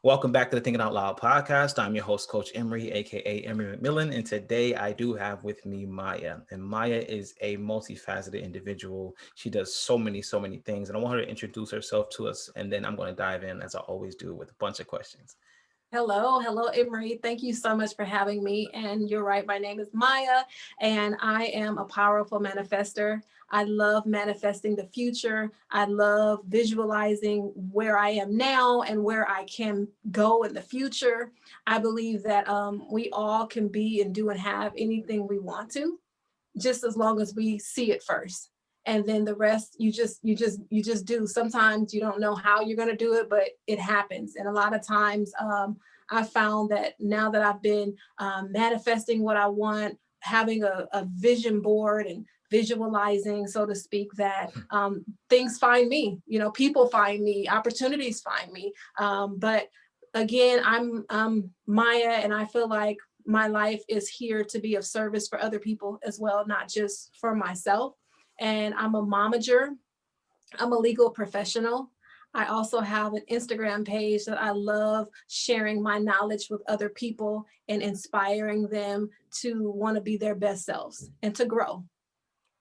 Welcome back to the Thinking Out Loud podcast. I'm your host, Coach Emery, aka Emery McMillan, and today I do have with me Maya. And Maya is a multifaceted individual. She does so many things, and I want her to introduce herself to us, and then I'm going to dive in, as I always do, with a bunch of questions. Hello, Emery. Thank you so much for having me. And you're right, my name is Maya, and I am a powerful manifester. I love manifesting the future. I love visualizing where I am now and where I can go in the future. I believe that we all can be and do and have anything we want to, just as long as we see it first. And then the rest you just do. Sometimes you don't know how you're going to do it, but it happens. And a lot of times I found that now that I've been manifesting what I want, having a vision board and visualizing, so to speak, that things find me, people find me, opportunities find me. But again, I'm Maya, and I feel like my life is here to be of service for other people as well, not just for myself. And I'm a momager. I'm a legal professional. I also have an Instagram page that I love sharing my knowledge with other people and inspiring them to want to be their best selves and to grow.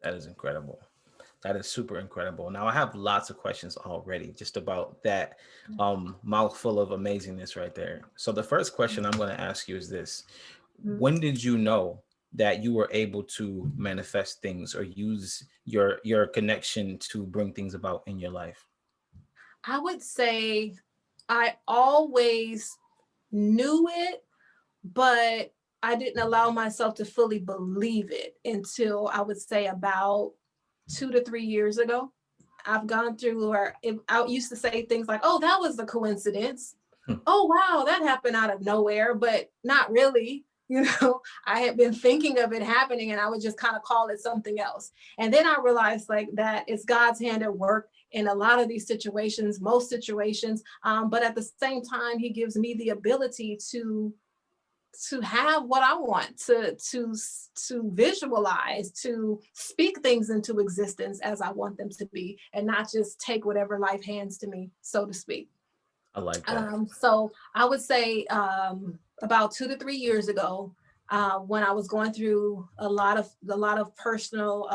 That is incredible. That is super incredible. Now, I have lots of questions already just about that mouthful of amazingness right there. So the first question I'm going to ask you is this. When did you know that you were able to manifest things or use your connection to bring things about in your life? I would say I always knew it, but I didn't allow myself to fully believe it until I would say about 2 to 3 years ago. I've gone through where I used to say things like, oh, that was a coincidence. Oh, wow, that happened out of nowhere, but not really. I had been thinking of it happening and I would just kind of call it something else. And then I realized like that it's God's hand at work in a lot of these situations, most situations. But at the same time, he gives me the ability to have what I want, to visualize, to speak things into existence as I want them to be, and not just take whatever life hands to me, so to speak. I like that. So I would say about 2 to 3 years ago, when I was going through a lot of personal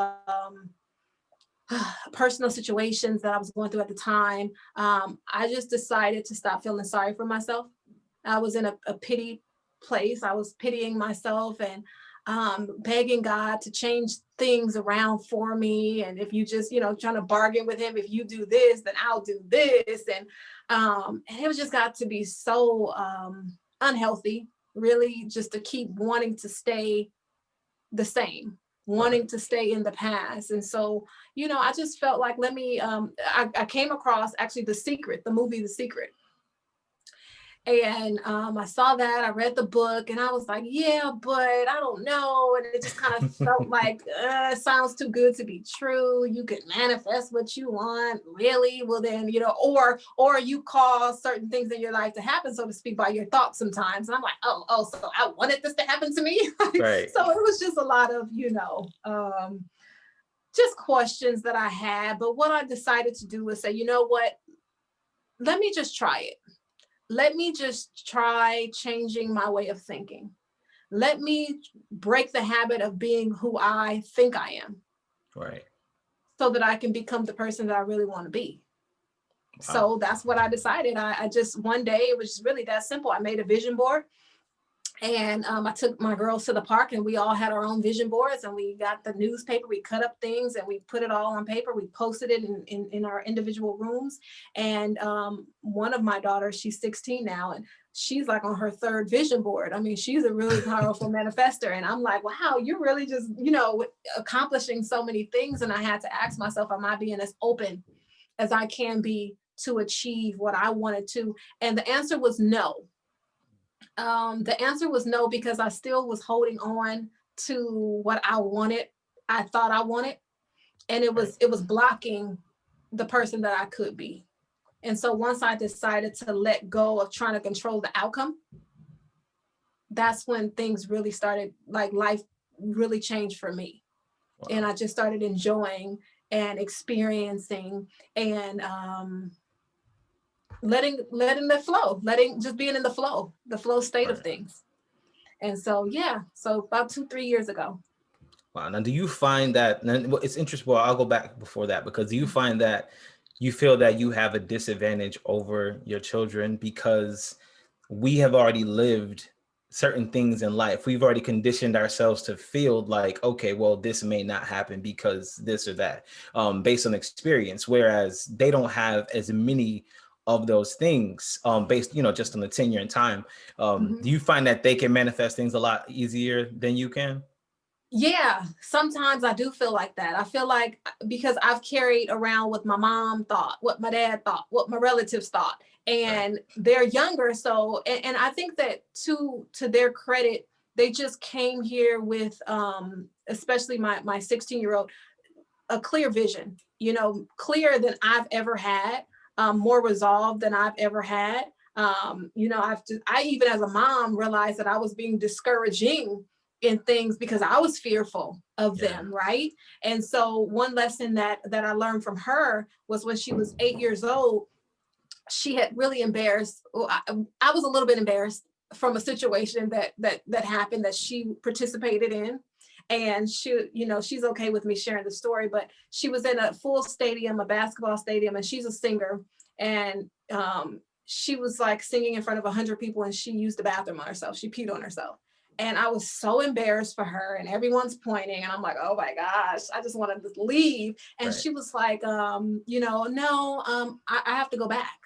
situations that I was going through at the time, I just decided to stop feeling sorry for myself. I was in a pity place. I was pitying myself and begging God to change things around for me. And if you just, trying to bargain with him, if you do this, then I'll do this. And it was just got to be so unhealthy, really, just to keep wanting to stay the same, wanting to stay in the past. And so, I just felt like, let me, I came across actually the movie The Secret. And I saw that, I read the book, and I was like, yeah, but I don't know. And it just kind of felt like, it sounds too good to be true. You can manifest what you want, really? Well, then, or you cause certain things in your life to happen, so to speak, by your thoughts sometimes. And I'm like, so I wanted this to happen to me. Right. So it was just a lot of, just questions that I had. But what I decided to do was say, you know what? Let me just try it. Let me just try changing my way of thinking. Let me break the habit of being who I think I am, Right. so that I can become the person that I really want to be. Wow. So that's what I decided. I just, one day, it was really that simple. I made a vision board. And I took my girls to the park, and we all had our own vision boards, and we got the newspaper, we cut up things and we put it all on paper. We posted it in our individual rooms. And one of my daughters, she's 16 now, and she's like on her third vision board. I mean, she's a really powerful manifester. And I'm like, wow, you're really just, accomplishing so many things. And I had to ask myself, am I being as open as I can be to achieve what I wanted to? And the answer was no. The answer was no, because I still was holding on to what I wanted, I thought I wanted, and it was blocking the person that I could be. And so once I decided to let go of trying to control the outcome, that's when things really started, like life really changed for me. Wow. And I just started enjoying and experiencing and letting the flow, letting just being in the flow state of Right. things. And so yeah, so about 2, 3 years ago. Wow. Now, do you find that, and it's interesting? Well, I'll go back before that, because do you find that you feel that you have a disadvantage over your children because we have already lived certain things in life? We've already conditioned ourselves to feel like, okay, well, this may not happen because this or that, based on experience, whereas they don't have as many of those things, based, just on the tenure and time. Mhm. Do you find that they can manifest things a lot easier than you can? Yeah, sometimes I do feel like that. I feel like because I've carried around what my mom thought, what my dad thought, what my relatives thought, Right. and they're younger. So, and I think that to their credit, they just came here with, especially my 16-year-old, a clear vision. Clearer than I've ever had, more resolve than I've ever had. I even as a mom realized that I was being discouraging in things because I was fearful of Yeah. them, right? And so one lesson that I learned from her was when she was 8 years old, she had really embarrassed. I was a little bit embarrassed from a situation that happened that she participated in, and she's okay with me sharing the story. But she was in a full stadium, a basketball stadium, and she's a singer, and she was like singing in front of 100 people, and she used the bathroom on herself. She peed on herself. And I was so embarrassed for her, and everyone's pointing, and I'm like, oh my gosh, I just wanted to leave. And Right. she was like, no, I have to go back.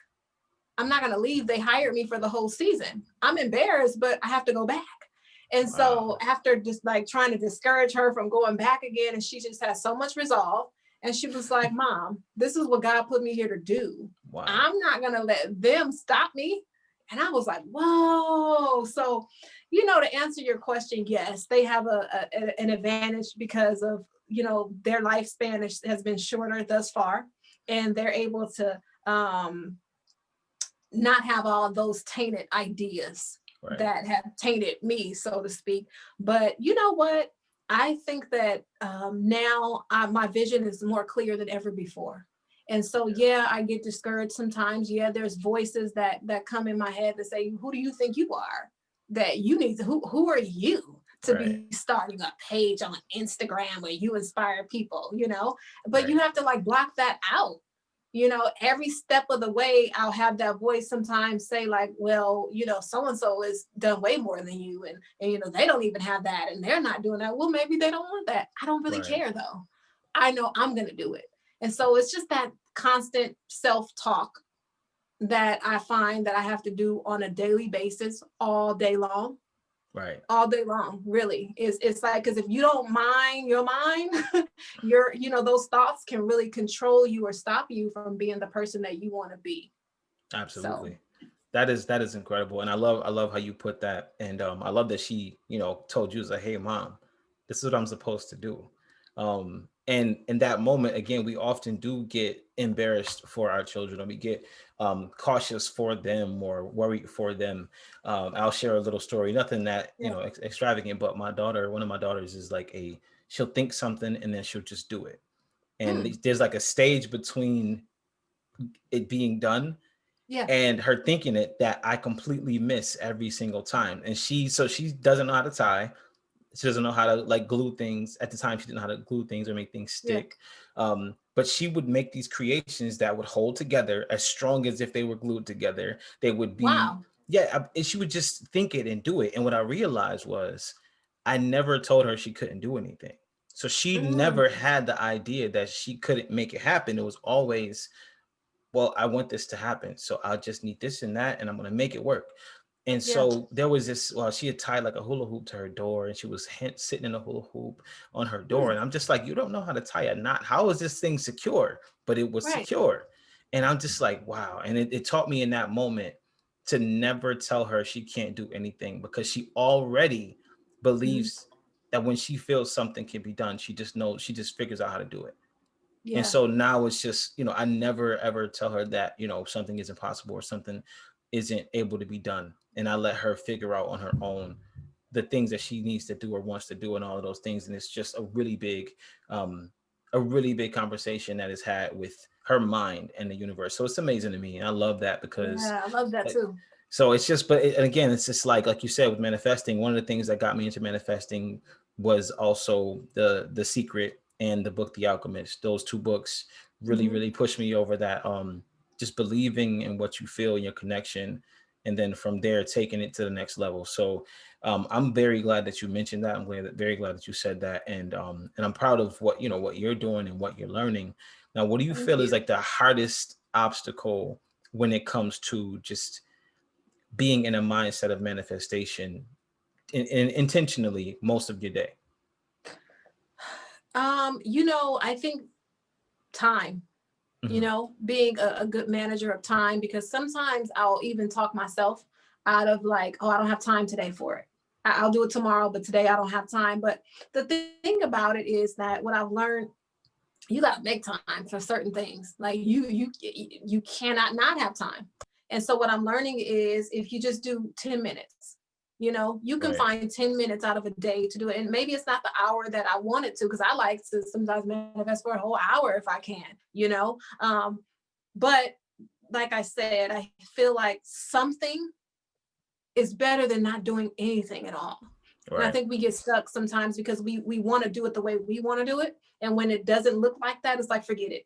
I'm not going to leave. They hired me for the whole season. I'm embarrassed, but I have to go back. And so Wow. after just like trying to discourage her from going back again, and she just has so much resolve. And she was like, Mom, this is what God put me here to do. Wow. I'm not going to let them stop me. And I was like, whoa. So, to answer your question, yes, they have an advantage because of, their lifespan has been shorter thus far. And they're able to, not have all those tainted ideas Right. that have tainted me, so to speak. But you know what? I think that now my vision is more clear than ever before. And so, Yeah. yeah, I get discouraged sometimes. Yeah, there's voices that come in my head that say, "Who do you think you are? That you need to? Who are you to Right. be starting a page on Instagram where you inspire people? But you Right. have to like block that out. Every step of the way, I'll have that voice sometimes say like, well, so and so is done way more than you, and they don't even have that, and they're not doing that. Well, maybe they don't want that. I don't really Right. care though. I know I'm going to do it. And so it's just that constant self-talk that I find that I have to do on a daily basis, Right. all day long. Really, it's like, because if you don't mind your mind, those thoughts can really control you or stop you from being the person that you want to be. So Absolutely. That is incredible. And I love how you put that. And I love that she, told you, was like, hey mom, this is what I'm supposed to do. And in that moment, again, we often do get embarrassed for our children, or we get cautious for them or worried for them. I'll share a little story, nothing that, yeah. extravagant, but one of my daughters is like she'll think something and then she'll just do it. And Hmm. there's like a stage between it being done Yeah. and her thinking it that I completely miss every single time. And she doesn't know how to tie. She doesn't know how to like glue things. At the time, she didn't know how to glue things or make things Yeah. stick. But she would make these creations that would hold together as strong as if they were glued together. They would be, Wow. yeah. And she would just think it and do it. And what I realized was, I never told her she couldn't do anything. So she never Mm. had the idea that she couldn't make it happen. It was always, well, I want this to happen. So I just need this and that, and I'm going to make it work. And Yeah. so there was this, well, she had tied like a hula hoop to her door, and she was sitting in a hula hoop on her door. Hmm. And I'm just like, you don't know how to tie a knot. How is this thing secure? But it was Right. secure. And I'm just like, wow. And it taught me in that moment to never tell her she can't do anything, because she already Hmm. believes that when she feels something can be done, she just knows, she just figures out how to do it. And Yeah. so now it's just, I never ever tell her that, something is impossible or something isn't able to be done. And I let her figure out on her own the things that she needs to do or wants to do and all of those things. And it's just a really big conversation that is had with her mind and the universe. So it's amazing to me. And I love that because Yeah, I love that like, too. so it's just, but and again, it's just like you said with manifesting. One of the things that got me into manifesting was also the Secret and the book The Alchemist. Those two books really, Mhm. really pushed me over that. Just believing in what you feel in your connection, and then from there taking it to the next level. So I'm very glad that you mentioned that. I'm very glad that you said that, and I'm proud of what you're doing and what you're learning. Now, what do you Thank feel is you. like the hardest obstacle when it comes to just being in a mindset of manifestation intentionally most of your day? I think time, Hmm. being a good manager of time, because sometimes I'll even talk myself out of like, oh, I don't have time today for it. I'll do it tomorrow, but today I don't have time. But the thing about it is that what I've learned, you got to make time for certain things. Like you cannot not have time. And so what I'm learning is if you just do 10 minutes, you can Right. find 10 minutes out of a day to do it. And maybe it's not the hour that I wanted to, because I like to sometimes manifest for a whole hour if I can, but like I said, I feel like something is better than not doing anything at all. And I Right. think we get stuck sometimes because we want to do it the way we want to do it. And when it doesn't look like that, it's like, forget it.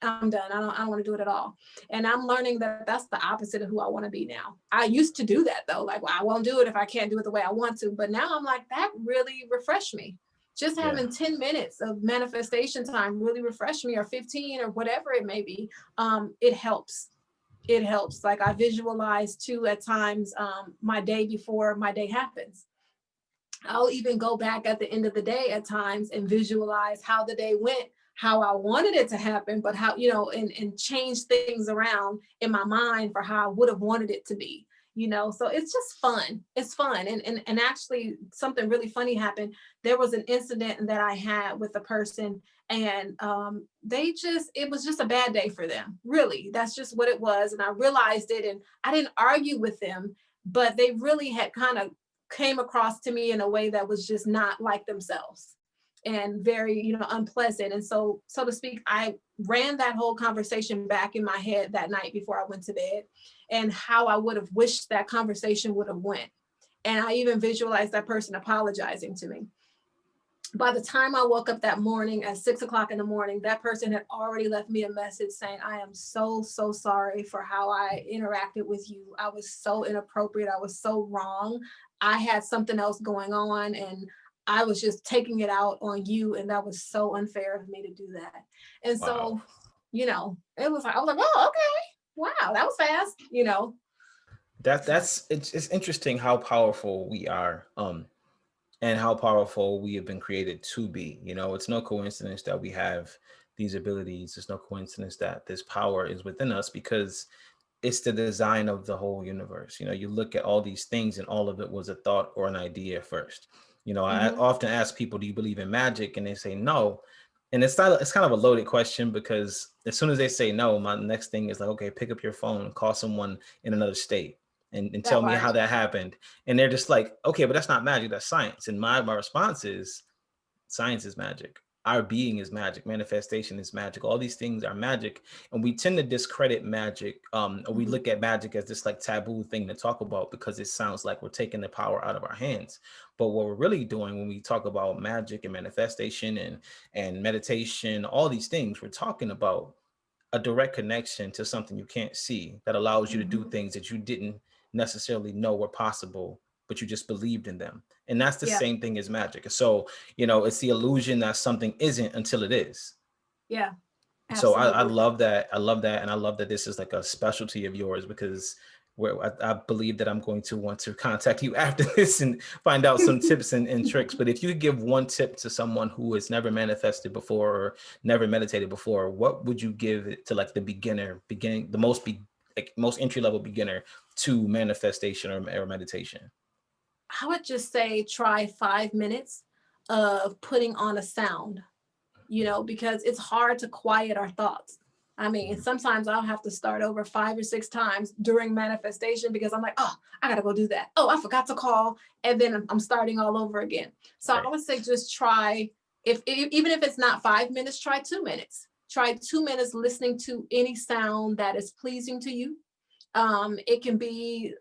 I'm done. I don't want to do it at all. And I'm learning that that's the opposite of who I want to be now. I used to do that though. Like, well, I won't do it if I can't do it the way I want to. But now I'm like, that really refreshed me. Just Yeah. having 10 minutes of manifestation time really refreshed me, or 15 or whatever it may be. It helps. It helps. Like I visualize too at times, my day before my day happens. I'll even go back at the end of the day at times and visualize how the day went, how I wanted it to happen, but how, and change things around in my mind for how I would have wanted it to be. So it's just fun. It's fun. And actually something really funny happened. There was an incident that I had with a person, and it was just a bad day for them. Really. That's just what it was. And I realized it, and I didn't argue with them, but they really had kind of came across to me in a way that was just not like themselves and very, unpleasant. And so to speak, I ran that whole conversation back in my head that night before I went to bed, and how I would have wished that conversation would have went. And I even visualized that person apologizing to me. By the time I woke up that morning at 6 o'clock in the morning, that person had already left me a message saying, I am so, so sorry for how I interacted with you. I was so inappropriate. I was so wrong. I had something else going on, and I was just taking it out on you. And that was so unfair of me to do that. And Wow. so, it was like, I was like, oh, okay. Wow, that was fast. It's interesting how powerful we are. And how powerful we have been created to be. It's no coincidence that we have these abilities. It's no coincidence that this power is within us, because it's the design of the whole universe. You look at all these things, and all of it was a thought or an idea first. I Hmm. often ask people, do you believe in magic? And they say no. And it's kind of a loaded question, because as soon as they say no, my next thing is like, okay, pick up your phone, call someone in another state, and tell That me how part. that happened. And they're just like, okay, but that's not magic, that's science. And my response is, science is magic. Our being is magic. Manifestation is magic. All these things are magic, and we tend to discredit magic. Or we Hmm. look at magic as this like taboo thing to talk about, because it sounds like we're taking the power out of our hands. But what we're really doing when we talk about magic and manifestation and meditation, all these things, we're talking about a direct connection to something you can't see that allows you to do Hmm. things that you didn't necessarily know were possible, but you just believed in them. And that's the Yeah. same thing as magic. So, it's the illusion that something isn't until it is. Yeah. So I Absolutely. love that. I love that. And I love that this is like a specialty of yours, because I believe that I'm going to want to contact you after this and find out some tips and tricks. But if you could give one tip to someone who has never manifested before or never meditated before, what would you give it to like the beginning, the most entry level beginner to manifestation or meditation? I would just say try 5 minutes of putting on a sound, because it's hard to quiet our thoughts. I mean, Mhm. sometimes I'll have to start over 5 or 6 times during manifestation because I'm like, oh, I got to go do that. Oh, I forgot to call. And then I'm starting all over again. So I Right. would say just try, even if it's not 5 minutes, try 2 minutes. Try 2 minutes listening to any sound that is pleasing to you. It can be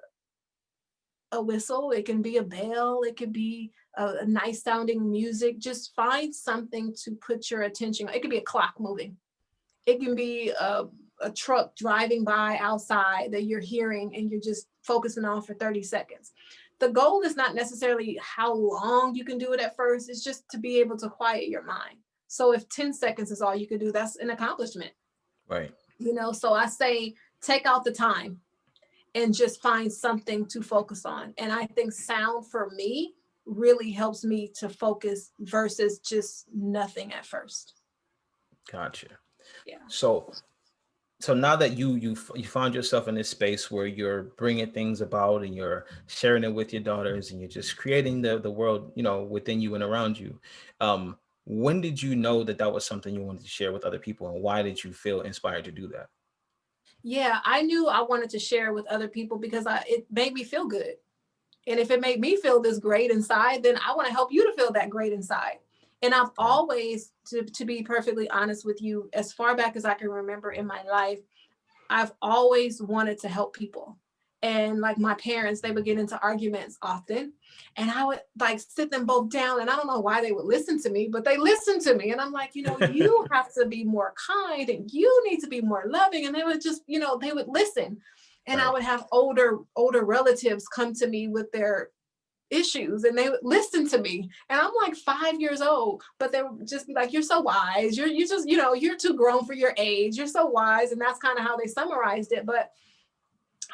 a whistle, it can be a bell, it could be a nice sounding music. Just find something to put your attention on. It could be a clock moving. It can be a truck driving by outside that you're hearing and you're just focusing on for 30 seconds. The goal is not necessarily how long you can do it at first, it's just to be able to quiet your mind. So if 10 seconds is all you could do, that's an accomplishment. Right. So I say take out the time and just find something to focus on. And I think sound for me really helps me to focus versus just nothing at first. Gotcha. Yeah. So now that you find yourself in this space where you're bringing things about and you're sharing it with your daughters and you're just creating the world, within you and around you, when did you know that that was something you wanted to share with other people, and why did you feel inspired to do that? Yeah, I knew I wanted to share with other people because it made me feel good. And if it made me feel this great inside, then I want to help you to feel that great inside. And I've Right. always, to be perfectly honest with you, as far back as I can remember in my life, I've always wanted to help people. And like my parents, they would get into arguments often. And I would like sit them both down. And I don't know why they would listen to me, but they listened to me. And I'm like, you have to be more kind and you need to be more loving. And they would just, they would listen. And I Right. would have older relatives come to me with their issues and they would listen to me, and I'm like 5 years old, but they would just be like, you're so wise, you just you're too grown for your age, you're so wise. And that's kind of how they summarized it. But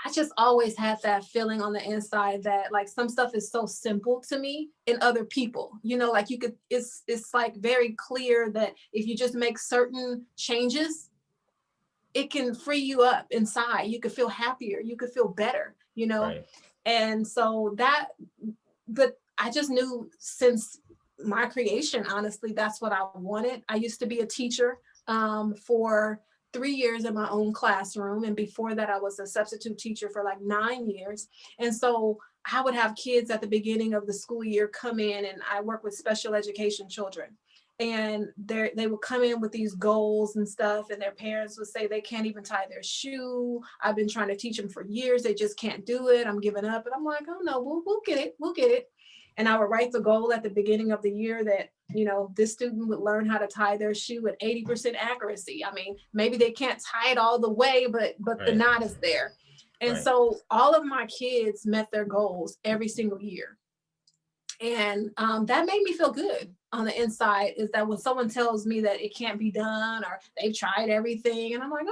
I just always had that feeling on the inside that like some stuff is so simple to me in other people, like you could, it's like very clear that if you just make certain changes, it can free you up inside. You could feel happier, you could feel better. Right. And so that, but I just knew since my creation, honestly, that's what I wanted. I used to be a teacher for 3 years in my own classroom. And before that, I was a substitute teacher for like 9 years. And so I would have kids at the beginning of the school year come in, and I work with special education children. And they would come in with these goals and stuff, and their parents would say they can't even tie their shoe. I've been trying to teach them for years, they just can't do it, I'm giving up. And I'm like, oh no, we'll get it, we'll get it. And I would write the goal at the beginning of the year that this student would learn how to tie their shoe at 80% accuracy. I mean, maybe they can't tie it all the way, but the Right. knot is there. And Right. so all of my kids met their goals every single year. And that made me feel good on the inside, is that when someone tells me that it can't be done or they've tried everything, and I'm like, okay,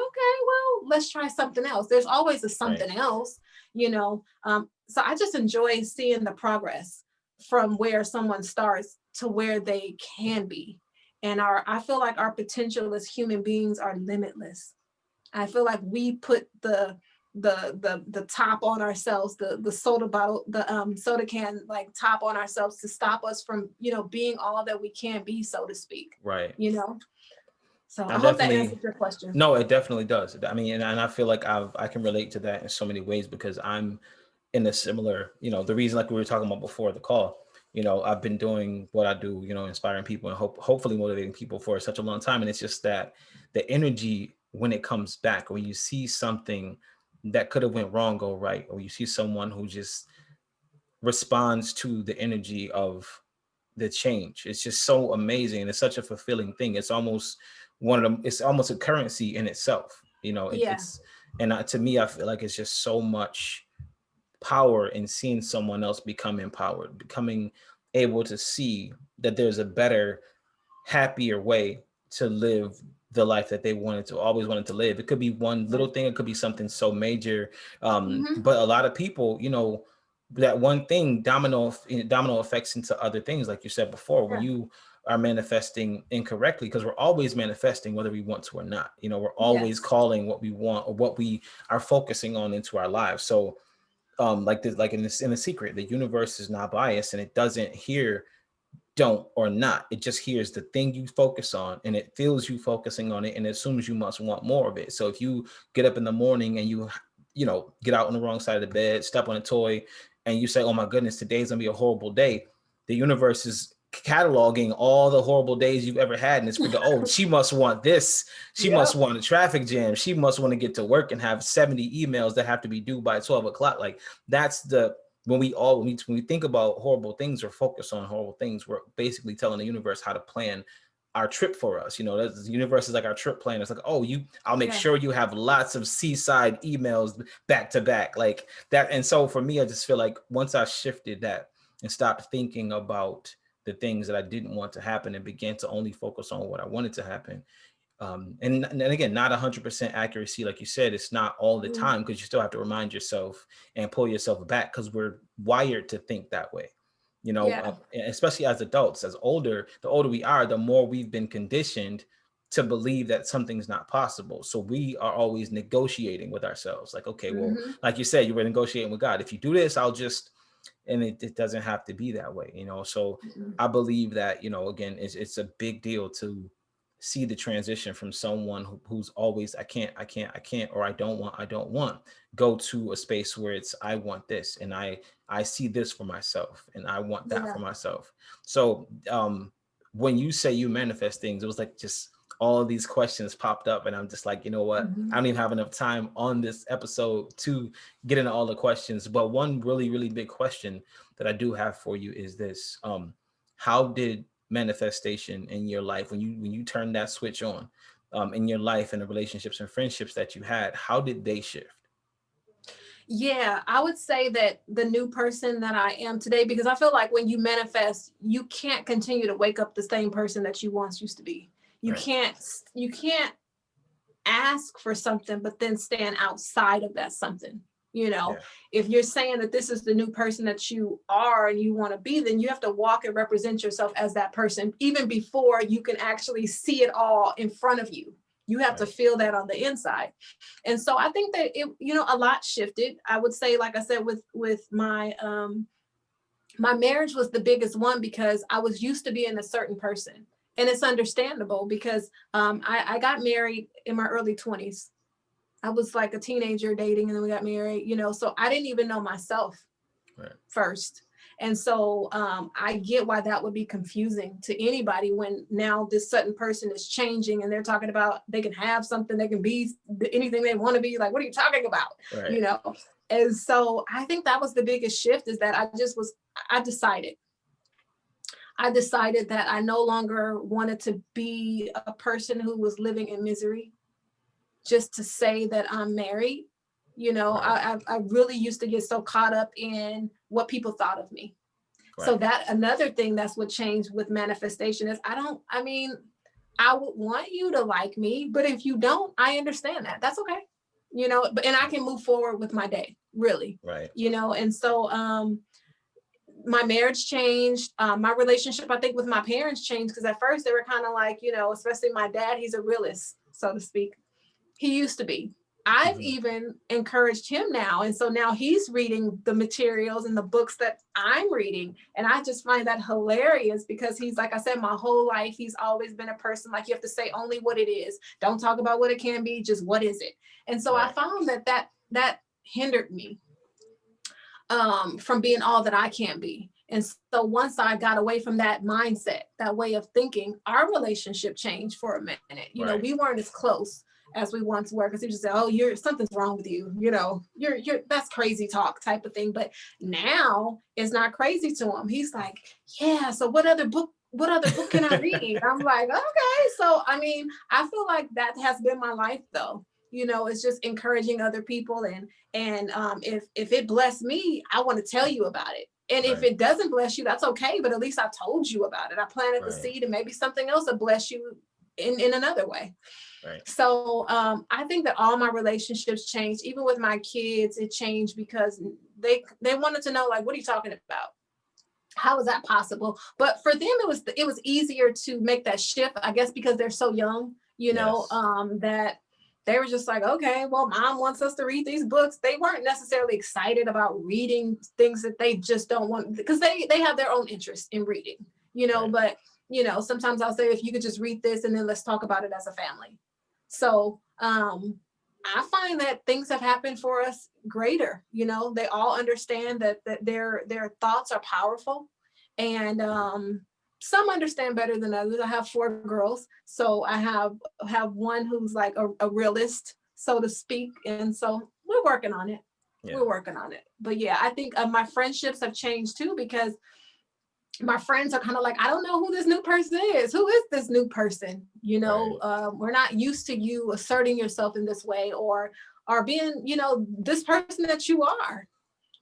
well, let's try something else. There's always a Right. something else. So I just enjoy seeing the progress from where someone starts to where they can be. And I feel like our potential as human beings are limitless. I feel like we put the top on ourselves, the soda bottle, the soda can like top on ourselves to stop us from being all that we can be, so to speak. Right. You know. So I I hope that definitely answers your question. No, it definitely does. I mean, and I feel like I can relate to that in so many ways because I'm in a similar, the reason, like we were talking about before the call, I've been doing what I do, inspiring people and hopefully motivating people for such a long time. And it's just that the energy when it comes back, when you see something that could have went wrong go right, or you see someone who just responds to the energy of the change. It's just so amazing. And it's such a fulfilling thing. It's almost it's almost a currency in itself. Yeah. It's, and to me, I feel like it's just so much power in seeing someone else become empowered, becoming able to see that there's a better, happier way to live the life that they always wanted to live. It could be one Yeah. little thing, it could be something so major. Hmm. But a lot of people, that one thing domino effects into other things, like you said before, when Yeah. you are manifesting incorrectly, because we're always manifesting whether we want to or not. We're always Yes. calling what we want or what we are focusing on into our lives. So like this, like in the secret, the universe is not biased, and it doesn't hear don't or not. It just hears the thing you focus on, and it feels you focusing on it, and it assumes you must want more of it. So if you get up in the morning and you get out on the wrong side of the bed, step on a toy, and you say, oh my goodness, today's gonna be a horrible day, the universe is cataloging all the horrible days you've ever had, and it's pretty, oh, she must want this, she must Yep. want a traffic jam, she must want to get to work and have 70 emails that have to be due by 12 o'clock. Like that's the, when we think about horrible things or focus on horrible things, we're basically telling the universe how to plan our trip for us. You know, the universe is like our trip plan. It's like, oh, I'll make Yeah. sure you have lots of seaside emails back to back, like that. And so for me, I just feel like once I shifted that and stopped thinking about the things that I didn't want to happen and began to only focus on what I wanted to happen. And again, not 100% accuracy, like you said, it's not all the Mhm. time, because you still have to remind yourself and pull yourself back, because we're wired to think that way. You know, Yeah. especially as adults, the older we are, the more we've been conditioned to believe that something's not possible. So we are always negotiating with ourselves. Like, okay, well, Hmm. like you said, you were negotiating with God. If you do this, I'll just, and it doesn't have to be that way, you know? So I believe that, you know, again, it's a big deal to see the transition from someone who's always, I can't, or I don't want, go to a space where it's, I want this, and I see this for myself, and I want that Yeah. for myself. So when you say you manifest things, it was like just all of these questions popped up, and I'm just like, you know what? I Hmm. don't even have enough time on this episode to get into all the questions. But one really, really big question that I do have for you is this: how did manifestation in your life, when you turn that switch on, in your life and the relationships and friendships that you had, how did they shift? Yeah, I would say that the new person that I am today, because I feel like when you manifest, you can't continue to wake up the same person that you once used to be. You Right. can't you can't ask for something but then stand outside of that something. You know, Yeah. if you're saying that this is the new person that you are and you want to be, then you have to walk and represent yourself as that person even before you can actually see it all in front of you. You have to Right. feel that on the inside. And so I think that it, you know, a lot shifted. I would say, like I said, with my marriage was the biggest one because I was used to being a certain person. And it's understandable because I got married in my early 20s. I was like a teenager dating and then we got married, you know, so I didn't even know myself Right. first. And so I get why that would be confusing to anybody when now this certain person is changing and they're talking about they can have something, they can be anything they want to be. Like, what are you talking about? Right. You know? And so I think that was the biggest shift is that I decided. I decided that I no longer wanted to be a person who was living in misery just to say that I'm married. You know, Right. I really used to get so caught up in what people thought of me. So Right. that another thing that's what changed with manifestation is I mean, I would want you to like me, but if you don't, I understand that. That's okay. You know, but and I can move forward with my day, really. Right. You know, and so my marriage changed. My relationship, I think, with my parents changed because at first they were kind of like, you know, especially my dad, he's a realist, so to speak. He used to be. I've Hmm. even encouraged him now. And so now he's reading the materials and the books that I'm reading. And I just find that hilarious because he's, like I said, my whole life, he's always been a person like you have to say only what it is. Don't talk about what it can be, just what is it? And so I Right. found that hindered me from being all that I can be. And so once I got away from that mindset, that way of thinking, our relationship changed for a minute. You know, Right. we weren't as close as we once were because he just said, "Oh, you're something's wrong with you. You know, you're that's crazy talk type of thing." But now it's not crazy to him. He's like, "Yeah. So what other book? What other book can I read?" I'm like, "Okay." So I mean, I feel like that has been my life though. You know, it's just encouraging other people and if it blessed me, I want to tell you about it. And if Right. it doesn't bless you, that's okay. But at least I told you about it. I planted the Right. seed, and maybe something else will bless you in another way. Right. So I think that all my relationships changed. Even with my kids, it changed because they wanted to know, like, what are you talking about? How is that possible? But for them, it was easier to make that shift, I guess, because they're so young. You know, Yes. that they were just like, okay, well, mom wants us to read these books. They weren't necessarily excited about reading things that they just don't want because they have their own interest in reading, you know, Right. but you know, sometimes I'll say if you could just read this and then let's talk about it as a family. So I find that things have happened for us greater. You know, they all understand that their thoughts are powerful, and some understand better than others. I have 4 girls, so I have one who's like a realist, so to speak, and so we're working on it. Yeah. We're working on it. But yeah, I think my friendships have changed too, because my friends are kind of like, I don't know who this new person is. Who is this new person? Right. We're not used to you asserting yourself in this way, or being, this person that you are.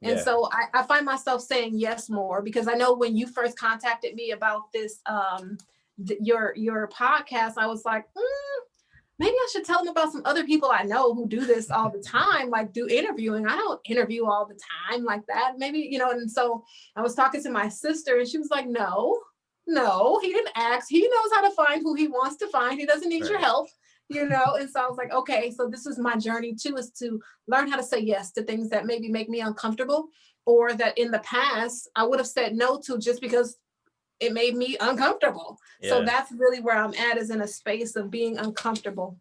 And Yeah. so I find myself saying yes more, because I know when you first contacted me about this, your podcast, I was like, maybe I should tell them about some other people I know who do this all the time, like do interviewing. I don't interview all the time like that. Maybe, and so I was talking to my sister, and she was like, no, he didn't ask. He knows how to find who he wants to find. He doesn't need your Right. help, And so I was like, okay, so this is my journey too, is to learn how to say yes to things that maybe make me uncomfortable, or that in the past I would have said no to, just because it made me uncomfortable. So Yeah. that's really where I'm at, is in a space of being uncomfortable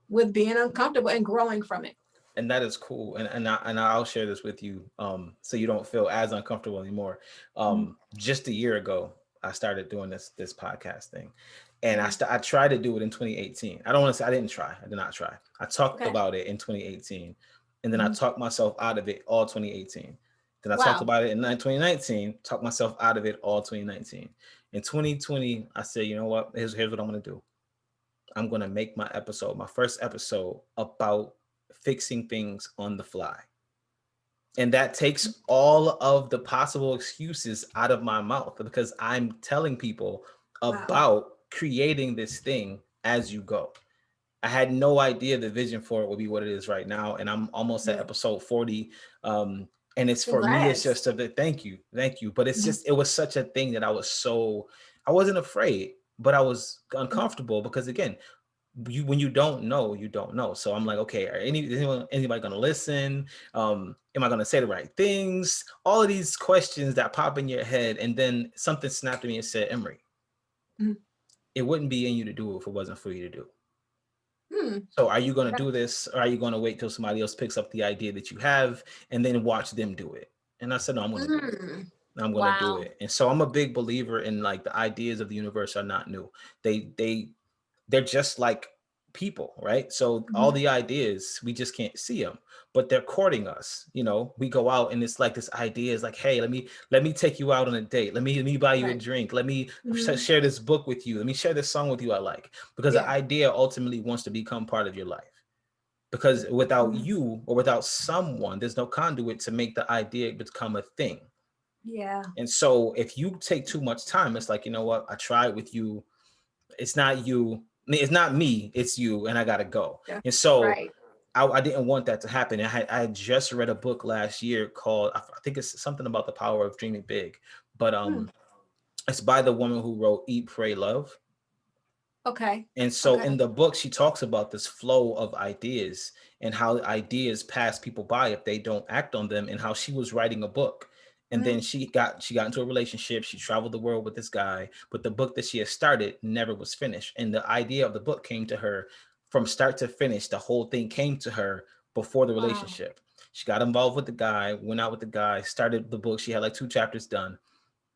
with being uncomfortable and growing from it. And that is cool. And I'll share this with you, so you don't feel as uncomfortable anymore. Mhm. Just a year ago, I started doing this podcast thing, and Yeah. I tried to do it in 2018. I don't want to say I didn't try. I did not try. I talked Okay. about it in 2018, and then I Mhm. talked myself out of it all 2018. Then I talked Wow. about it in 2019, talked myself out of it all 2019. In 2020, I said, you know what? Here's what I'm gonna do. I'm going to make my first episode, about fixing things on the fly. And that takes all of the possible excuses out of my mouth, because I'm telling people Wow. about creating this thing as you go. I had no idea the vision for it would be what it is right now. And I'm almost at Yeah. episode 40. And it's, for me, it's Congrats. just a bit, thank you. Thank you. But it's Mhm. just, it was such a thing that I wasn't afraid, but I was uncomfortable, because again, when you don't know, you don't know. So I'm like, okay, anybody gonna listen? Am I gonna say the right things? All of these questions that pop in your head, and then something snapped at me and said, Emery, Mhm. it wouldn't be in you to do it if it wasn't for you to do. Hmm. So are you gonna Yeah. do this, or are you gonna wait till somebody else picks up the idea that you have and then watch them do it? And I said, no, I'm gonna do it. Mm. I'm gonna do Wow. it. And so I'm a big believer in, like, the ideas of the universe are not new. They're just like people, right? So all Mhm. the ideas, we just can't see them, but they're courting us. We go out, and it's like this idea is like, hey, let me take you out on a date. Let me buy you a Right. drink. Let me Mhm. share this book with you. Let me share this song with you I like, because the Yeah. idea ultimately wants to become part of your life. Because without Mhm. you, or without someone, there's no conduit to make the idea become a thing. Yeah. And so if you take too much time, it's like, you know what, I tried with you, it's not you, it's not me, it's you, and I gotta go. Yeah. And so Right. I didn't want that to happen. I had just read a book last year called, I think it's something about the power of dreaming big, but Hmm. it's by the woman who wrote Eat, Pray, Love. Okay. And so Okay. in the book, she talks about this flow of ideas, and how ideas pass people by if they don't act on them, and how she was writing a book. And then Mhm. she got into a relationship. She traveled the world with this guy, but the book that she had started never was finished. And the idea of the book came to her from start to finish. The whole thing came to her before the Wow. relationship. She got involved with the guy, went out with the guy, started the book. She had like 2 chapters done.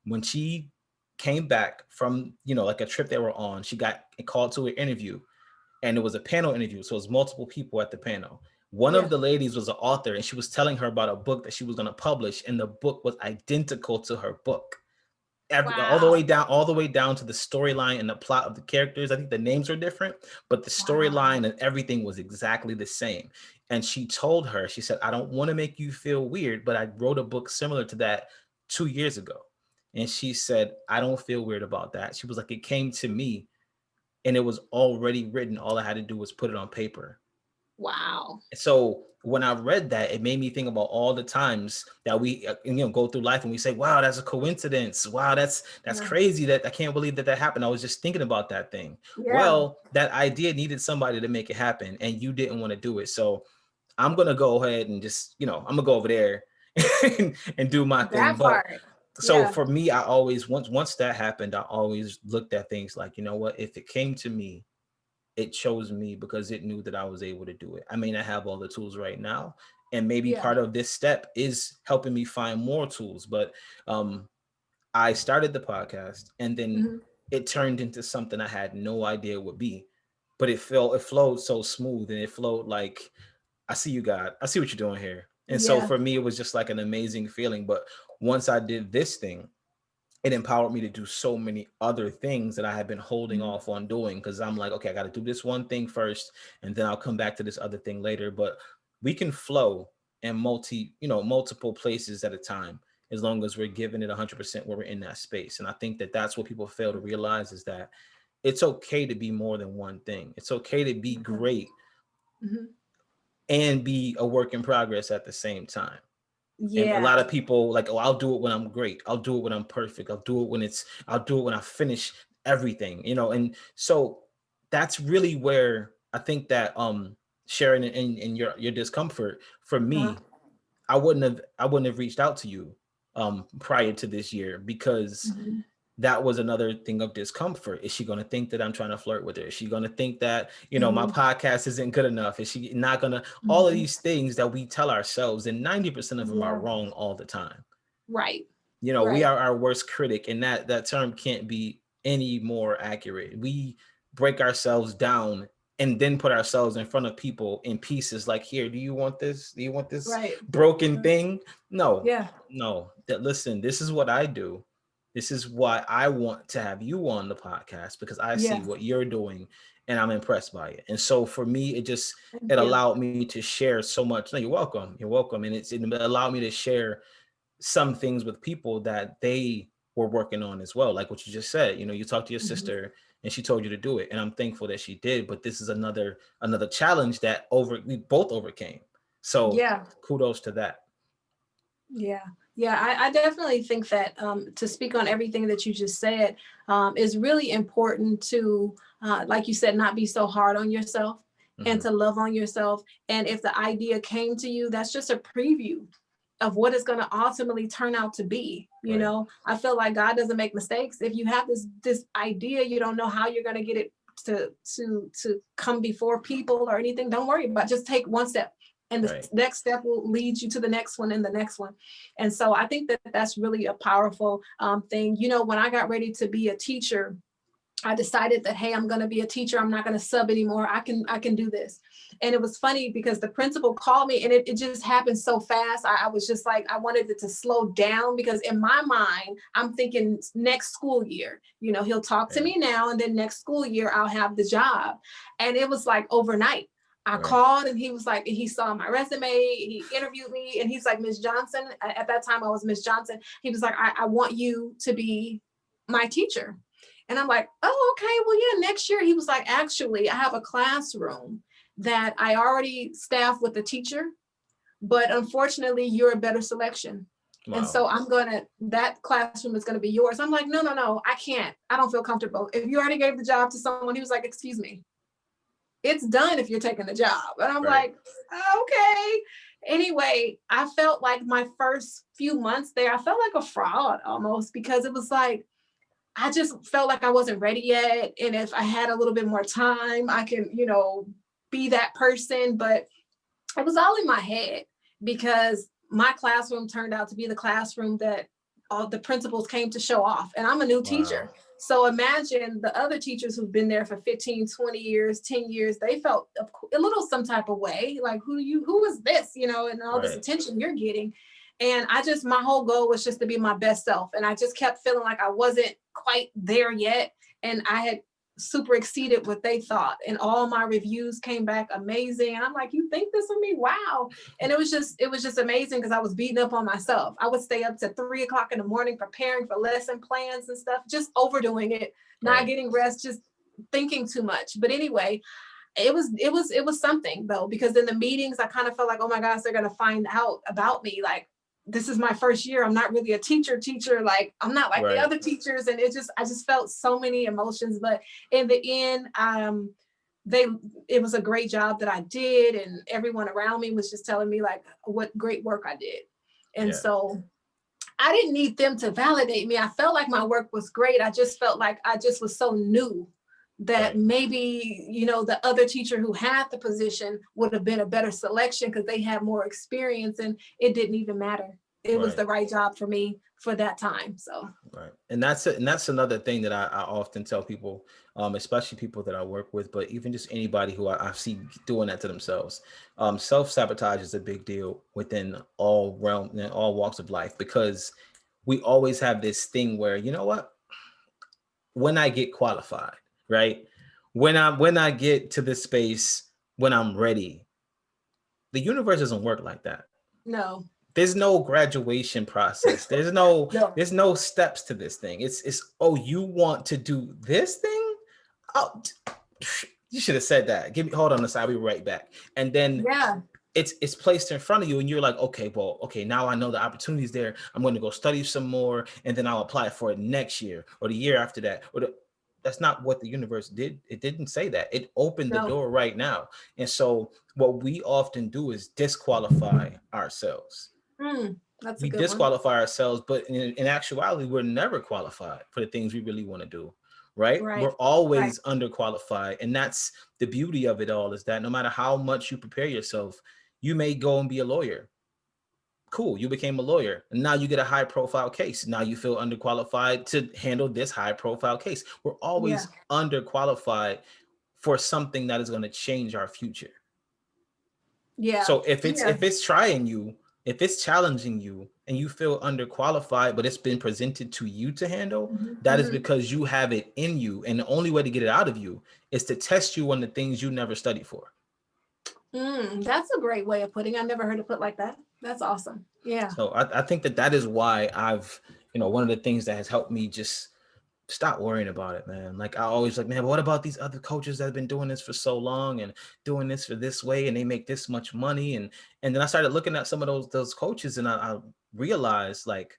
When she came back from, like a trip they were on, she got called to an interview, and it was a panel interview. So it was multiple people at the panel. One of Yeah. the ladies was an author, and she was telling her about a book that she was going to publish, and the book was identical to her book. Wow. All the way down to the storyline and the plot of the characters. I think the names are different, but the Wow. storyline and everything was exactly the same. And she told her, she said, I don't want to make you feel weird, but I wrote a book similar to that 2 years ago. And she said, I don't feel weird about that. She was like, it came to me and it was already written. All I had to do was put it on paper. Wow. So when I read that, it made me think about all the times that we, go through life and we say, "Wow, that's a coincidence. Wow, that's Yeah. crazy. That I can't believe that happened. I was just thinking about that thing." Yeah. Well, that idea needed somebody to make it happen, and you didn't want to do it. So I'm gonna go ahead and just, I'm gonna go over there and do my thing. That But part. so Yeah. for me, I always, once that happened, I always looked at things like, you know what, if it came to me, it chose me because it knew that I was able to do it. I may not have all the tools right now, and maybe Yeah. part of this step is helping me find more tools. But I started the podcast, and then Mhm. it turned into something I had no idea would be. But it flowed so smooth, and it flowed like, I see you, God. I see what you're doing here. And so Yeah. for me, it was just like an amazing feeling. But once I did this thing, it empowered me to do so many other things that I had been holding Mhm. off on doing, because I'm like, okay, I got to do this one thing first, and then I'll come back to this other thing later. But we can flow in multiple places at a time, as long as we're giving it 100% where we're in that space. And I think that that's what people fail to realize, is that it's okay to be more than one thing. It's okay to be great Mhm. and be a work in progress at the same time. And a lot Yeah. of people like, oh, I'll do it when I'm great. I'll do it when I'm perfect. I'll do it when I finish everything. And so that's really where I think that sharing in your discomfort for Uh-huh. me, I wouldn't have reached out to you prior to this year, because Mhm. that was another thing of discomfort. Is she going to think that I'm trying to flirt with her? Is she going to think that, my Mhm. podcast isn't good enough? Is she not going to, all of Mhm. these things that we tell ourselves, and 90% of them are Yeah. wrong all the time. Right. We Right. are our worst critic, and that term can't be any more accurate. We break ourselves down and then put ourselves in front of people in pieces, like, here, do you want this? Do you want this Right. broken thing? No, Yeah. no. That Listen, this is what I do. This is why I want to have you on the podcast, because I see Yeah. what you're doing and I'm impressed by it. And so for me, Thank it you. allowed me to share so much. No, you're welcome. You're welcome. And it allowed me to share some things with people that they were working on as well. Like what you just said, you talked to your Mhm. sister and she told you to do it. And I'm thankful that she did. But this is another challenge that we both overcame. So Yeah. kudos to that. Yeah. Yeah. I definitely think that to speak on everything that you just said is really important to, like you said, not be so hard on yourself and Hmm. to love on yourself. And if the idea came to you, that's just a preview of what it's going to ultimately turn out to be. Right. I feel like God doesn't make mistakes. If you have this idea, you don't know how you're going to get it to come before people or anything. Don't worry about it. Just take one step, and the Right. next step will lead you to the next one and the next one. And so I think that that's really a powerful thing. When I got ready to be a teacher, I decided that, hey, I'm going to be a teacher. I'm not going to sub anymore. I can do this. And it was funny because the principal called me, and it just happened so fast. I was just like, I wanted it to slow down, because in my mind, I'm thinking next school year, he'll talk to Yeah. me now, and then next school year I'll have the job. And it was like overnight. I Right. called, and he was like, he saw my resume, he interviewed me, and he's like, Miss Johnson, at that time I was Miss Johnson. He was like, I want you to be my teacher. And I'm like, oh, okay, well, yeah, next year. He was like, actually, I have a classroom that I already staff with a teacher, but unfortunately, you're a better selection. And Wow. so that classroom is gonna be yours. I'm like, no, no, no, I can't. I don't feel comfortable. If you already gave the job to someone, he was like, excuse me, it's done if you're taking the job. And I'm Right. like, okay. Anyway, I felt like my first few months there, I felt like a fraud almost, because it was like, I just felt like I wasn't ready yet. And if I had a little bit more time, I can, be that person. But it was all in my head, because my classroom turned out to be the classroom that all the principals came to show off. And I'm a new Wow. teacher. So imagine the other teachers who've been there for 15, 20 years, 10 years, they felt a little some type of way, like, who is this, and all this Right. attention you're getting. And my whole goal was just to be my best self. And I just kept feeling like I wasn't quite there yet. And I had super exceeded what they thought. And all my reviews came back amazing. And I'm like, you think this of me? Wow. And it was just amazing, because I was beating up on myself. I would stay up to 3 o'clock in the morning preparing for lesson plans and stuff, just overdoing it, not Right. getting rest, just thinking too much. But anyway, it was something though, because in the meetings I kind of felt like, oh my gosh, they're gonna find out about me. Like, this is my first year. I'm not really a teacher. Like, I'm not like the Right. other teachers. And I just felt so many emotions. But in the end, they it was a great job that I did, and everyone around me was just telling me like what great work I did. And Yeah. so I didn't need them to validate me. I felt like my work was great. I just felt like I just was so new that Right. maybe, the other teacher who had the position would have been a better selection, because they had more experience, and it didn't even matter. it was Right. the right job for me for that time. So Right. And that's it. And that's another thing that I often tell people, especially people that I work with, but even just anybody who I see doing that to themselves. Self-sabotage is a big deal within all realm and all walks of life, because we always have this thing where, you know what, when I get qualified, right? When I get to this space, when I'm ready, the universe doesn't work like that. no, There's no graduation process. There's no no, there's no steps to this thing. It's oh, you want to do this thing? Oh, you should have said that. Give me hold on the side. I'll be right back. And then yeah, it's placed in front of you, and you're like, okay, well, okay, now I know the opportunity's there. I'm going to go study some more, and then I'll apply for it next year or the year after that. That's not what the universe did. It didn't say that. It opened the no. door right now. And so what we often do is disqualify ourselves. That's a We good one. disqualify ourselves, but in actuality, we're never qualified for the things we really want to do. Right? Right, We're right. always underqualified. And that's the beauty of it all, is that no matter how much you prepare yourself, you may go and be a lawyer. Cool, you became a lawyer. And now you get a high profile case. Now you feel underqualified to handle this high profile case. We're Yeah, always underqualified for something that is going to change our future. yeah, So if it's yeah. if it's trying you, if it's challenging you and you feel underqualified, but it's been presented to you to handle, that is Hmm. because you have it in you. And the only way to get it out of you is to test you on the things you never studied for. That's a great way of putting. I never heard it put like that. That's awesome. Yeah, So I think that is why one of the things that has helped me just stop worrying about it, man. Like I always like, man, what about these other coaches that have been doing this for so long and doing this for this way and they make this much money? And then I started looking at some of those coaches, and I realized, like,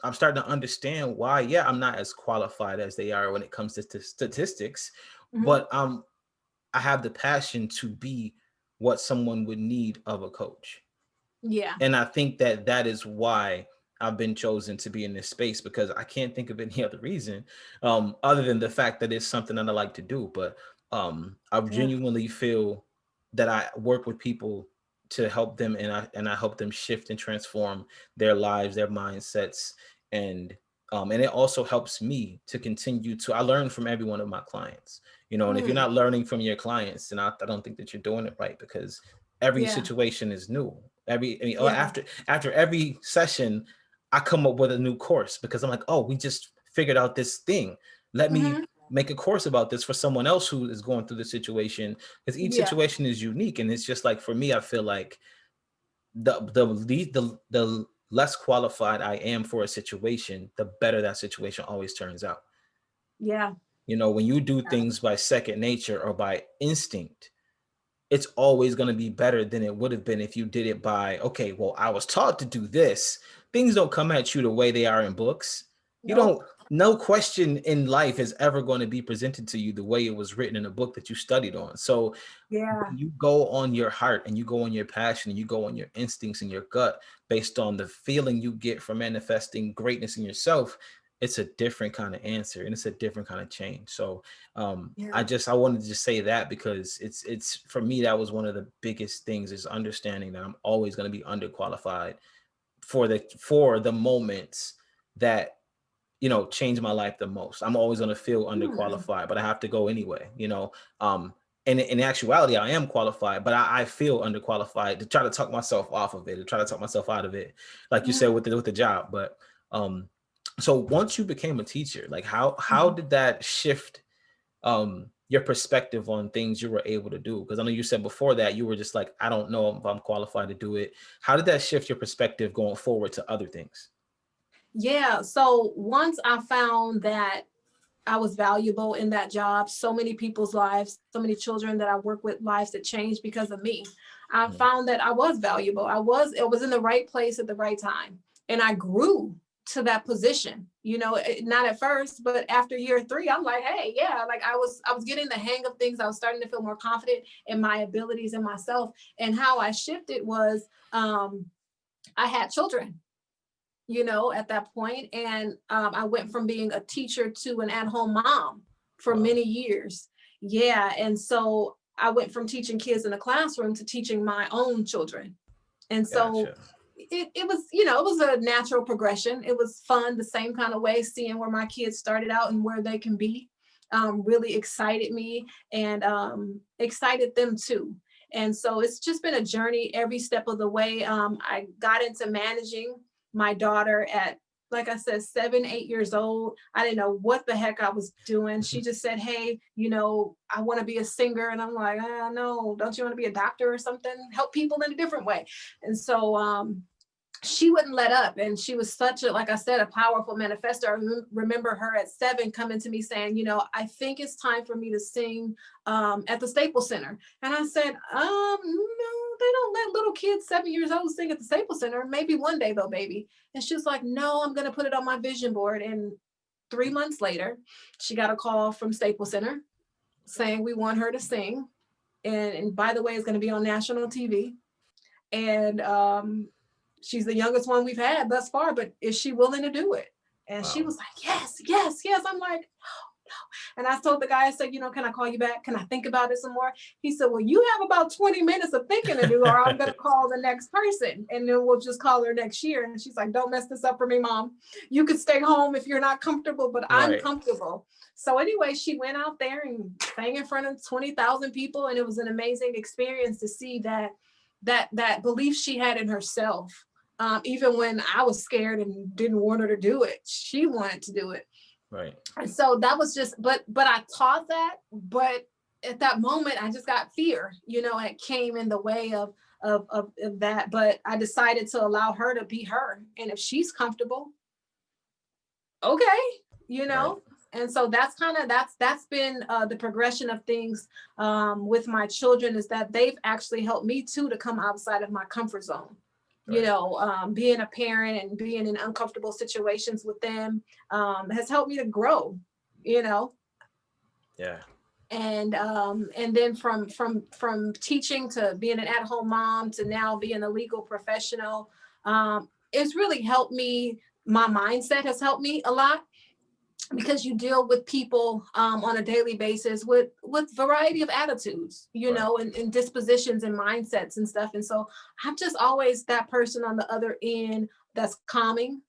I'm starting to understand why, yeah, I'm not as qualified as they are when it comes to statistics, hmm, but I have the passion to be what someone would need of a coach. yeah, And I think that is why I've been chosen to be in this space, because I can't think of any other reason, other than the fact that it's something that I like to do. But I yeah, genuinely feel that I work with people to help them, and I help them shift and transform their lives, their mindsets, and it also helps me to continue to. I learn from every one of my clients, and if you're mm, not learning from your clients, then I don't think that you're doing it right, because every yeah, situation is new. yeah, After every session, I come up with a new course, because I'm like, oh, we just figured out this thing. Let me hmm, make a course about this for someone else who is going through the situation, because each yeah, situation is unique. And it's just like, for me, I feel like the less qualified I am for a situation, the better that situation always turns out. yeah, When you do things by second nature or by instinct, it's always going to be better than it would have been if you did it by, okay, well, I was taught to do this. Things don't come at you the way they are in books. You nope, don't, no question in life is ever going to be presented to you the way it was written in a book that you studied on. So yeah, when you go on your heart and you go on your passion and you go on your instincts and your gut based on the feeling you get from manifesting greatness in yourself, it's a different kind of answer, and it's a different kind of change. So yeah, I wanted to just say that, because it's for me, that was one of the biggest things, is understanding that I'm always going to be underqualified for the moments that change my life the most. I'm always going to feel mm, underqualified, but I have to go anyway. And in actuality, I am qualified, but I feel underqualified, to try to talk myself off of it, to try to talk myself out of it, like you said, yeah. with the job. But so once you became a teacher, like how Mhm. did that shift your perspective on things you were able to do? Because I know you said before that you were just like, I don't know if I'm qualified to do it. How did that shift your perspective going forward to other things? Yeah. So once I found that I was valuable in that job, so many people's lives, so many children that I work with, lives that changed because of me. I Mm. found that I was valuable. I was in the right place at the right time. And I grew to that position. Not at first, but after year 3, I'm like, hey, yeah, like I was getting the hang of things. I was starting to feel more confident in my abilities and myself. And how I shifted was I had children, at that point. And I went from being a teacher to an at home mom for Wow. many years. Yeah. And so I went from teaching kids in the classroom to teaching my own children. And so Gotcha. it was, you know, it was a natural progression. It was fun, the same kind of way, seeing where my kids started out and where they can be. Really excited me, and excited them too. And so it's just been a journey every step of the way. I got into managing my daughter at, like I said, 7, 8 years old. I didn't know what the heck I was doing. She just said, hey, you know, I want to be a singer. And I'm like, oh, no, don't you want to be a doctor or something? Help people in a different way. And so she wouldn't let up. And she was such a, like I said, a powerful manifestor. I remember her at 7 coming to me saying, you know, I think it's time for me to sing at the Staples Center. And I said, no, they don't let little kids 7 years old sing at the Staples Center. Maybe one day though, baby. And she was like, no, I'm going to put it on my vision board. And 3 months later, she got a call from Staples Center saying we want her to sing. And by the way, it's going to be on national TV. And she's the youngest one we've had thus far, but is she willing to do it? And wow. She was like, yes, yes, yes. I'm like, no. And I told the guy, I said, you know, can I call you back? Can I think about it some more? He said, well, you have about 20 minutes of thinking to do, or I'm going to call the next person and then we'll just call her next year. And she's like, don't mess this up for me, Mom. You could stay home if you're not comfortable, but right. I'm comfortable. So anyway, she went out there and sang in front of 20,000 people. And it was an amazing experience to see that belief she had in herself. Even when I was scared and didn't want her to do it, she wanted to do it. Right. And so that was just, but I taught that, but at that moment I just got fear, you know, it came in the way of that, but I decided to allow her to be her. And if she's comfortable, okay, you know? Right. And so that's been the progression of things with my children, is that they've actually helped me too to come outside of my comfort zone. Right. You know, being a parent and being in uncomfortable situations with them has helped me to grow, you know. Yeah. And then from teaching to being an at-home mom to now being a legal professional, it's really helped me. My mindset has helped me a lot, because you deal with people on a daily basis with variety of attitudes, you right. know, and dispositions and mindsets and stuff. And so I'm just always that person on the other end that's calming,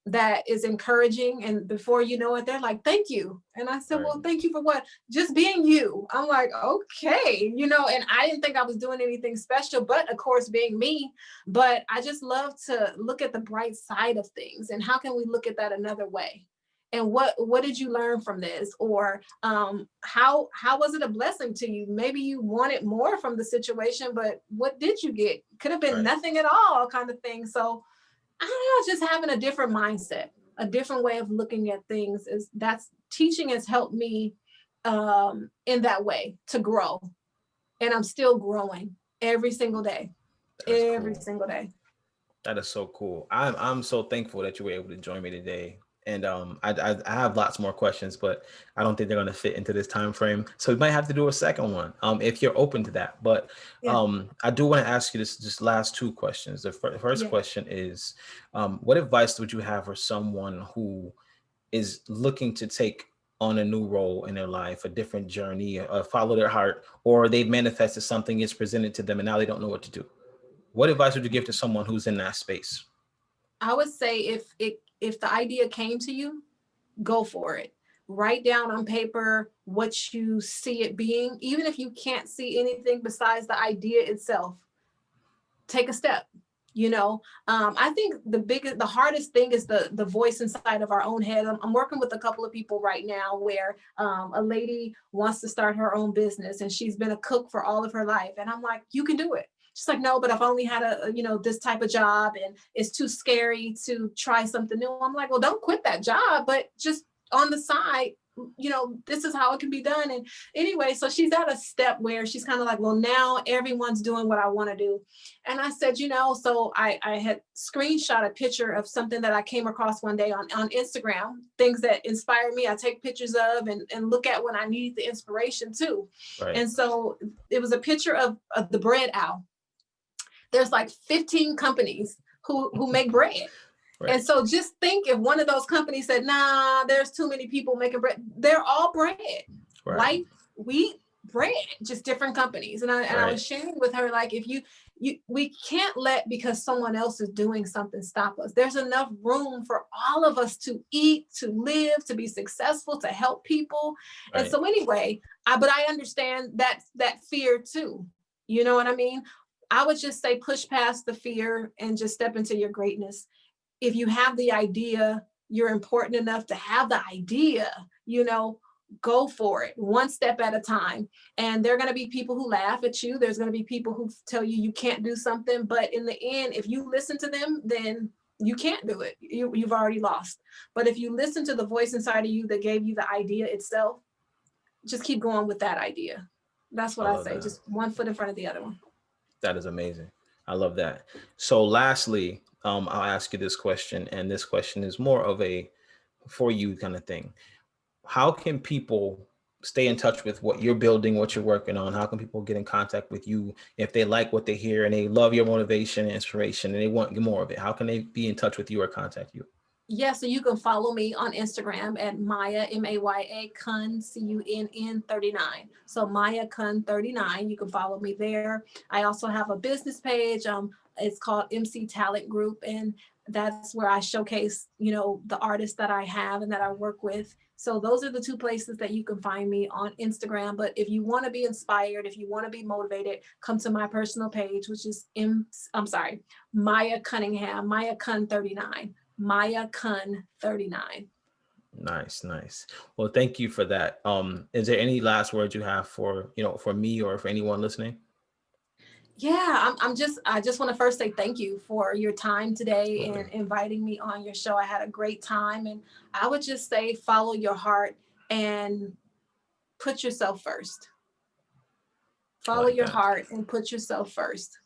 that is encouraging. And before you know it, they're like, thank you. And I said, right. well, thank you for what? Just being you. I'm like, okay, you know, and I didn't think I was doing anything special, but of course, being me. But I just love to look at the bright side of things. And how can we look at that another way? And what did you learn from this? Or how was it a blessing to you? Maybe you wanted more from the situation, but what did you get? Could have been right. nothing at all, kind of thing. So I don't know, just having a different mindset, a different way of looking at things, teaching has helped me in that way to grow. And I'm still growing every single day. Every single day. That is so cool. I'm so thankful that you were able to join me today. And I have lots more questions, but I don't think they're going to fit into this time frame. So we might have to do a second one if you're open to that. But yeah. I do want to ask you this last 2 questions. The first yeah. question is, what advice would you have for someone who is looking to take on a new role in their life, a different journey, follow their heart, or they've manifested something is presented to them and now they don't know what to do? What advice would you give to someone who's in that space? I would say if the idea came to you, go for it. Write down on paper what you see it being, even if you can't see anything besides the idea itself. Take a step. You know, I think the hardest thing is the voice inside of our own head. I'm working with a couple of people right now where a lady wants to start her own business, and she's been a cook for all of her life. And I'm like, you can do it. She's like, no, but I've only had this type of job and it's too scary to try something new. I'm like, well, don't quit that job, but just on the side, you know, this is how it can be done. And anyway, so she's at a step where she's kind of like, well, now everyone's doing what I want to do. And I said, you know, so I had screenshot a picture of something that I came across one day on Instagram, things that inspire me. I take pictures of and look at when I need the inspiration too. Right. And so it was a picture of the bread owl. There's like 15 companies who make bread. Right. And so just think if one of those companies said, nah, there's too many people making bread. They're all bread, right? White, wheat, bread, just different companies. And I was sharing with her, like, if we can't let because someone else is doing something stop us. There's enough room for all of us to eat, to live, to be successful, to help people. And Right. so anyway, but I understand that fear too. You know what I mean? I would just say push past the fear and just step into your greatness. If you have the idea, you're important enough to have the idea, go for it one step at a time. And there are going to be people who laugh at you. There's going to be people who tell you you can't do something. But in the end, if you listen to them, then you can't do it. You've already lost. But if you listen to the voice inside of you that gave you the idea itself, just keep going with that idea. That's I what I love say. that. Just one foot in front of the other one. That is amazing. I love that. So lastly, I'll ask you this question, and this question is more of a for you kind of thing. How can people stay in touch with what you're building, what you're working on? How can people get in contact with you if they like what they hear and they love your motivation and inspiration and they want more of it? How can they be in touch with you or contact you? Yeah, so you can follow me on Instagram at Maya, Maya Cunn, Cunn 39. So Maya Cunn 39. You can follow me there. I also have a business page. It's called MC Talent Group, and that's where I showcase, the artists that I have and that I work with. So those are the two places that you can find me on Instagram. But if you want to be inspired, if you want to be motivated, come to my personal page, which is Maya Cunningham, Maya Cunn 39. Maya Cunn 39. Nice, nice. Well, thank you for that. Is there any last words you have for, for me or for anyone listening? Yeah, I just want to first say thank you for your time today Absolutely. and inviting me on your show. I had a great time, and I would just say follow your heart and put yourself first. I Follow like your that. heart and put yourself first.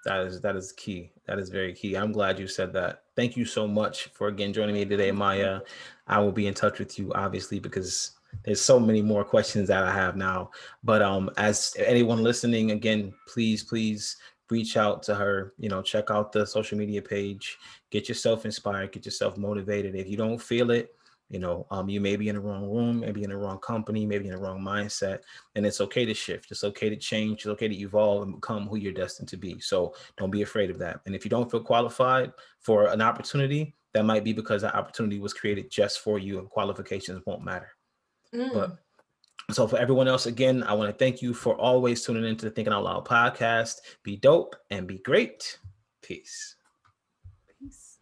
That is key. That is very key. I'm glad you said that. Thank you so much for again joining me today, Maya. I will be in touch with you obviously because there's so many more questions that I have now. But as anyone listening, again, please reach out to her. Check out the social media page. Get yourself inspired. Get yourself motivated. If you don't feel it, you may be in the wrong room, maybe in the wrong company, maybe in the wrong mindset, and it's okay to shift. It's okay to change. It's okay to evolve and become who you're destined to be. So don't be afraid of that. And if you don't feel qualified for an opportunity, that might be because that opportunity was created just for you and qualifications won't matter. Mm. But so for everyone else, again, I want to thank you for always tuning into the Thinking Out Loud podcast. Be dope and be great. Peace. Peace.